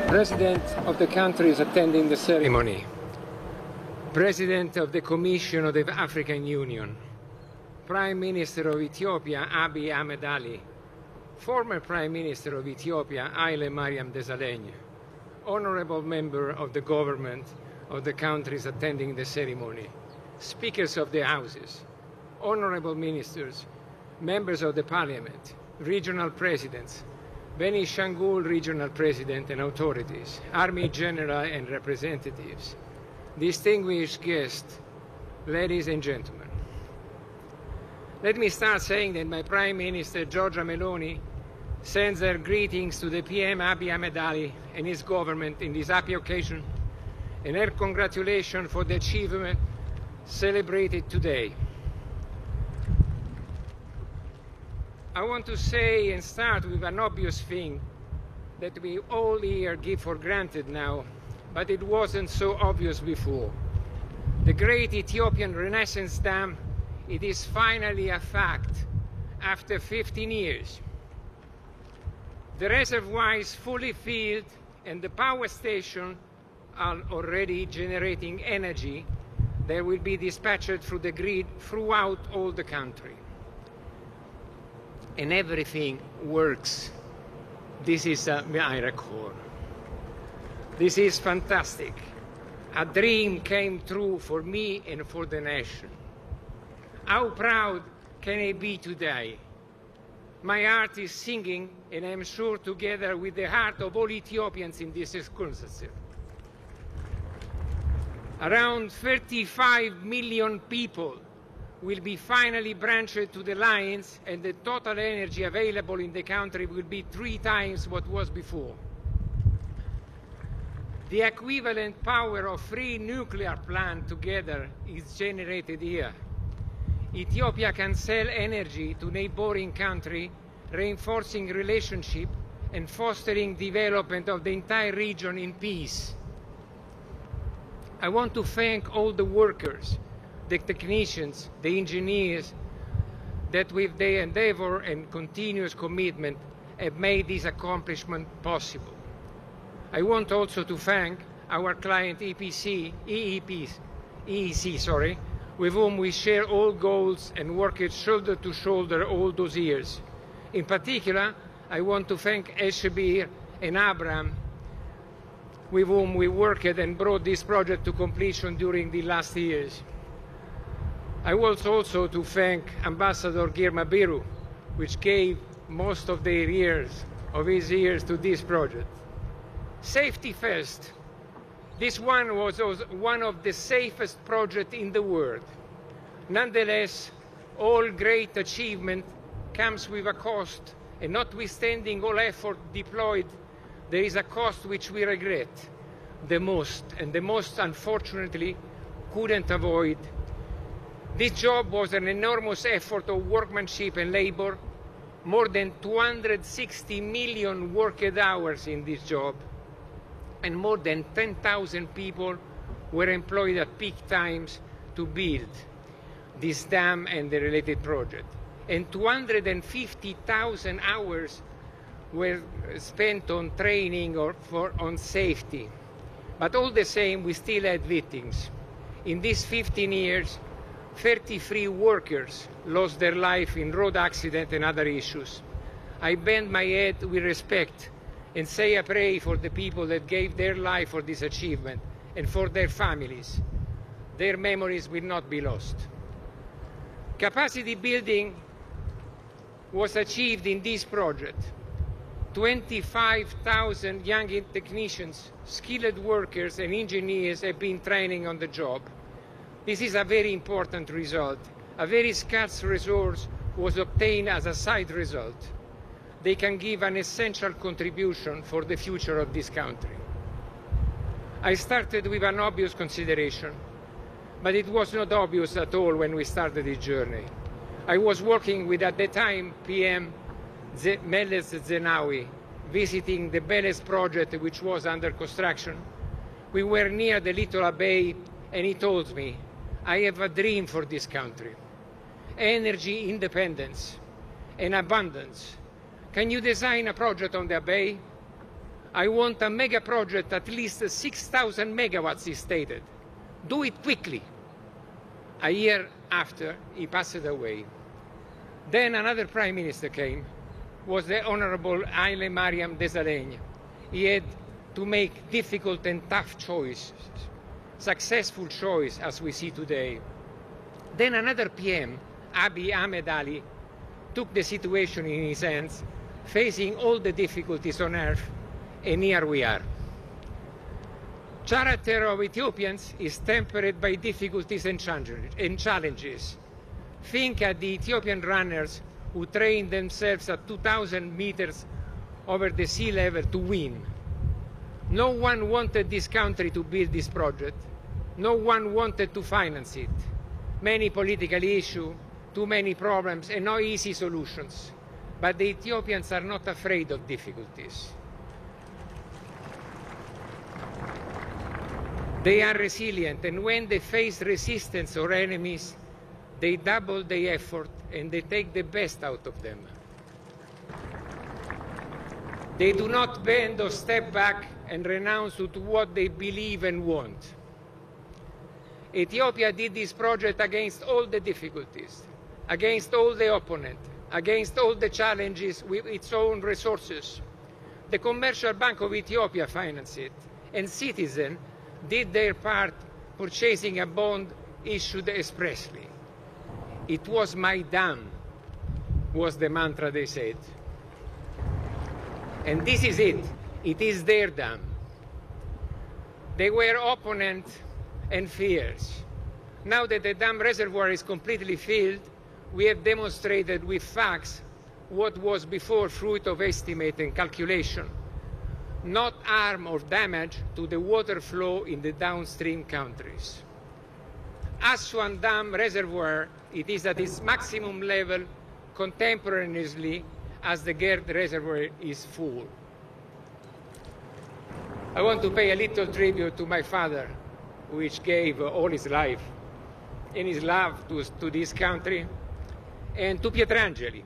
President of the country is attending the ceremony. President of the Commission of the African Union. Prime Minister of Ethiopia, Abiy Ahmed Ali. Former Prime Minister of Ethiopia, Haile Mariam Desalegn. Honorable member of the government of the countries attending the ceremony. Speakers of the houses. Honorable ministers. Members of the parliament. Regional presidents. Beni Shangul Regional President and authorities, Army General and representatives, distinguished guests, ladies and gentlemen. Let me start saying that my Prime Minister, Giorgia Meloni, sends her greetings to the PM Abiy Ahmed Ali and his government in this happy occasion, and her congratulations for the achievement celebrated today. I want to say and start with an obvious thing that we all here give for granted now, but it wasn't so obvious before. The great Ethiopian Renaissance Dam, it is finally a fact after 15 years. The reservoir is fully filled and the power station are already generating energy that will be dispatched through the grid throughout all the country. And everything works. This is a miracle. This is fantastic. A dream came true for me and for the nation. How proud can I be today? My heart is singing, and I'm sure together with the heart of all Ethiopians in this circumstance. Around 35 million people will be finally branched to the lines, and the total energy available in the country will be 3 times what was before. The equivalent power of 3 nuclear plants together is generated here. Ethiopia can sell energy to neighboring countries, reinforcing relationship and fostering development of the entire region in peace. I want to thank all the workers, the technicians, the engineers, that with their endeavor and continuous commitment have made this accomplishment possible. I want also to thank our client EEC, with whom we share all goals and worked shoulder to shoulder all those years. In particular, I want to thank Eshbir and Abraham, with whom we worked and brought this project to completion during the last years. I want also to thank Ambassador Girma Biru, which gave most of his years to this project. Safety first. This one was one of the safest projects in the world. Nonetheless, all great achievement comes with a cost, and notwithstanding all effort deployed, there is a cost which we regret the most, and the most unfortunately couldn't avoid. This job was an enormous effort of workmanship and labor, more than 260 million worked hours in this job, and more than 10,000 people were employed at peak times to build this dam and the related project. And 250,000 hours were spent on training or on safety. But all the same, we still had victims. In these 15 years, 33 workers lost their life in road accidents and other issues. I bend my head with respect and say a prayer for the people that gave their life for this achievement and for their families. Their memories will not be lost. Capacity building was achieved in this project. 25,000 young technicians, skilled workers and engineers have been training on the job. This is a very important result. A very scarce resource was obtained as a side result. They can give an essential contribution for the future of this country. I started with an obvious consideration, but it was not obvious at all when we started this journey. I was working with, at the time, PM Meles Zenawi, visiting the Beles project which was under construction. We were near the Little Bay, and he told me, I have a dream for this country. Energy independence and abundance. Can you design a project on the bay? I want a mega project, at least 6,000 megawatts is stated. Do it quickly. A year after, he passed away. Then another prime minister came, was the Honorable Haile Mariam Desalegn. He had to make difficult and tough choices, successful choice as we see today. Then another PM, Abiy Ahmed Ali, took the situation in his hands, facing all the difficulties on earth, and here we are. Character of Ethiopians is tempered by difficulties and challenges. Think at the Ethiopian runners who trained themselves at 2,000 meters over the sea level to win. No one wanted this country to build this project. No one wanted to finance it. Many political issues, too many problems, and no easy solutions. But the Ethiopians are not afraid of difficulties. They are resilient, and when they face resistance or enemies, they double their effort and they take the best out of them. They do not bend or step back and renounce to what they believe and want. Ethiopia did this project against all the difficulties, against all the opponents, against all the challenges with its own resources. The Commercial Bank of Ethiopia financed it, and citizens did their part, purchasing a bond issued expressly. It was my dam, was the mantra they said. And this is it. It is their dam. They were opponents and fears. Now that the dam reservoir is completely filled, we have demonstrated with facts what was before fruit of estimate and calculation, not harm or damage to the water flow in the downstream countries. Aswan Dam Reservoir, it is at its maximum level contemporaneously as the Gerd Reservoir is full. I want to pay a little tribute to my father, which gave all his life and his love to this country, and to Pietrangeli,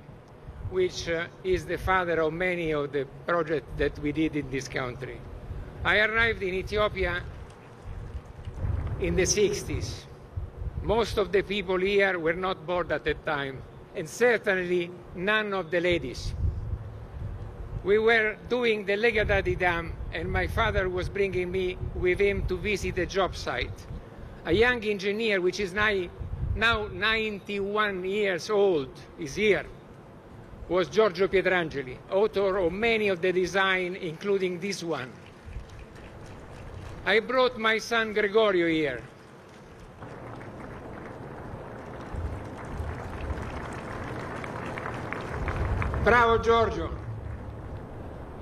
which is the father of many of the projects that we did in this country. I arrived in Ethiopia in the 60s. Most of the people here were not born at that time, and certainly none of the ladies. We were doing the Legadadi Dam, and my father was bringing me with him to visit the job site. A young engineer, which is now 91 years old, is here, was Giorgio Pietrangeli, author of many of the design, including this one. I brought my son Gregorio here. Bravo, Giorgio.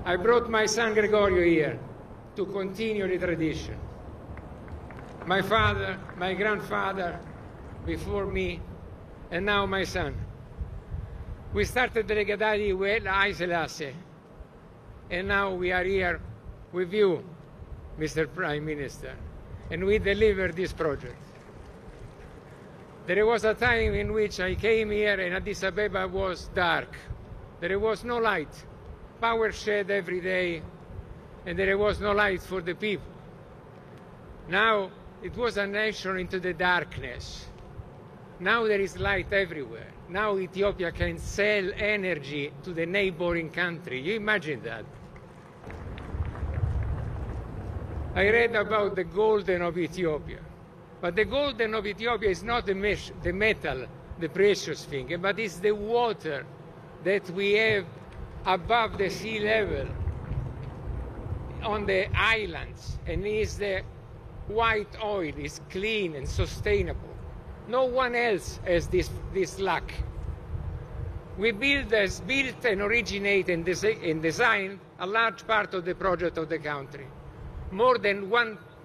I brought my son Gregorio here to continue the tradition. My father, my grandfather before me, and now my son. We started the Legadadi with Haile Selassie, and now we are here with you, Mr. Prime Minister, and we delivered this project. There was a time in which I came here and Addis Ababa was dark. There was no light, power shed every day, and there was no light for the people. Now it was a nation into the darkness. Now there is light everywhere. Now Ethiopia can sell energy to the neighboring country. You imagine that? I read about the golden of Ethiopia. But the golden of Ethiopia is not the metal, the precious thing, but it's the water that we have above the sea level on the islands, and is the white oil, is clean and sustainable. No one else has this luck. We built and originate and design a large part of the project of the country. More than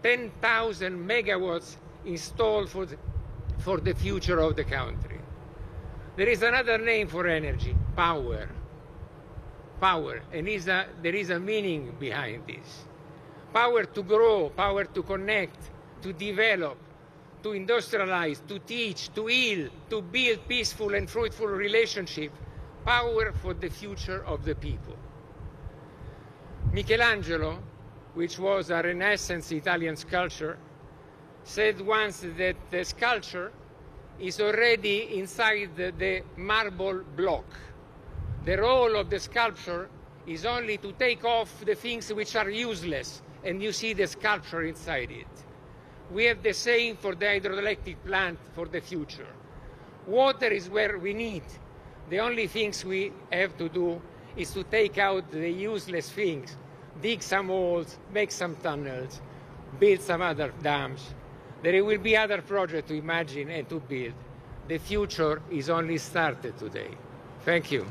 10,000 megawatts installed for the future of the country. There is another name for energy, power. Power, and there is a meaning behind this. Power to grow, power to connect, to develop, to industrialize, to teach, to heal, to build peaceful and fruitful relationships. Power for the future of the people. Michelangelo, which was a Renaissance Italian sculptor, said once that the sculpture is already inside the marble block. The role of the sculpture is only to take off the things which are useless, and you see the sculpture inside it. We have the same for the hydroelectric plant for the future. Water is where we need. The only things we have to do is to take out the useless things, dig some holes, make some tunnels, build some other dams. There will be other projects to imagine and to build. The future is only started today. Thank you.